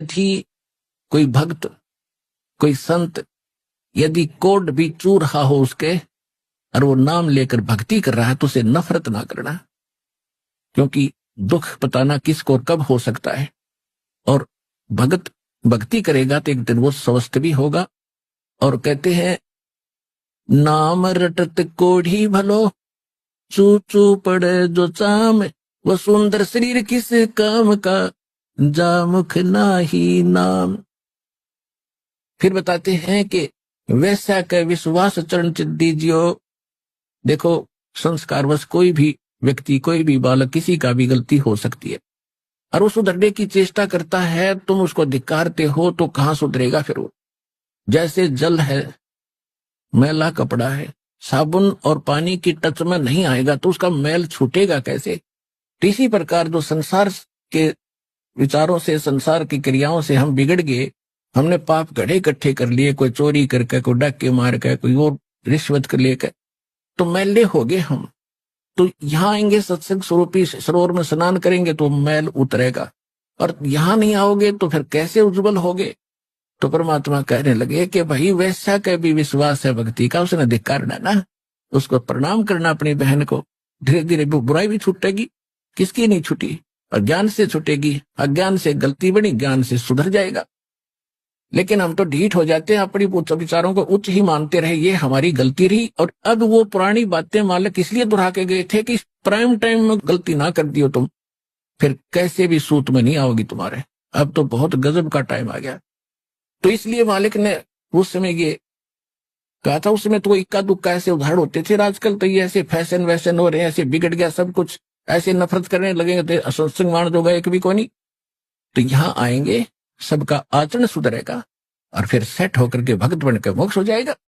यदि कोई भक्त, कोई संत यदि कोड भी चू रहा हो उसके और वो नाम लेकर भक्ति कर रहा है तो उसे नफरत ना करना, क्योंकि दुख पता ना किसको और कब हो सकता है। और भगत भक्ति करेगा तो एक दिन वो स्वस्थ भी होगा। और कहते हैं नाम रटत कोढ़ी भलो, चू चू पड़े जो चाम, वो सुंदर शरीर किस काम का, जा मुख नाही नाम। फिर बताते हैं कि वैसा के विश्वास चरण चित दीजियो। देखो संस्कारवश कोई भी व्यक्ति, कोई भी बालक, किसी का भी गलती हो सकती है और वो सुधरने की चेष्टा करता है, तुम उसको धिक्कारते हो तो कहां सुधरेगा फिर वो। जैसे जल है, मैला कपड़ा है, साबुन और पानी की टच में नहीं आएगा तो उसका मैल छूटेगा कैसे। इसी प्रकार जो संसार के विचारों से, संसार की क्रियाओं से हम बिगड़ गए, हमने पाप घड़े इकट्ठे कर लिए, कोई चोरी करके, कोई डाके मार के, कोई और रिश्वत कर लेकर, तो मैले हो गए हम। तो यहाँ आएंगे सत्संग स्वरूपी सरोवर में स्नान करेंगे तो मैल उतरेगा, और यहाँ नहीं आओगे तो फिर कैसे उज्जवल होगे। तो परमात्मा कहने लगे कि भाई वैसा का भी विश्वास है भक्ति का, उसने धिक्कारना ना, उसको प्रणाम करना अपनी बहन को। धीरे धीरे बुराई भी छूटेगी, किसकी नहीं छूटी, और ज्ञान से छूटेगी। अज्ञान से गलती बनी, ज्ञान से सुधर जाएगा। लेकिन हम तो ढीठ हो जाते हैं, अपनी विचारों को उच्च ही मानते रहे, ये हमारी गलती रही। और अब वो पुरानी बातें मालिक इसलिए दोहरा के गए थे कि प्राइम टाइम में गलती ना कर दियो तुम, फिर कैसे भी सूत में नहीं आओगी तुम्हारे। अब तो बहुत गजब का टाइम आ गया। तो इसलिए मालिक ने उस समय ये कहा था। उस समय तो इक्का दुक्का ऐसे उदाहरण होते थे, आजकल तो ये ऐसे फैशन वैशन हो रहे हैं, ऐसे बिगड़ गया सब कुछ, ऐसे नफरत करने लगेंगे तो सत्संग मान जो गए कभी को नहीं। तो यहाँ आएंगे, सबका आचरण सुधरेगा और फिर सेट होकर के भक्त बन के मोक्ष हो जाएगा।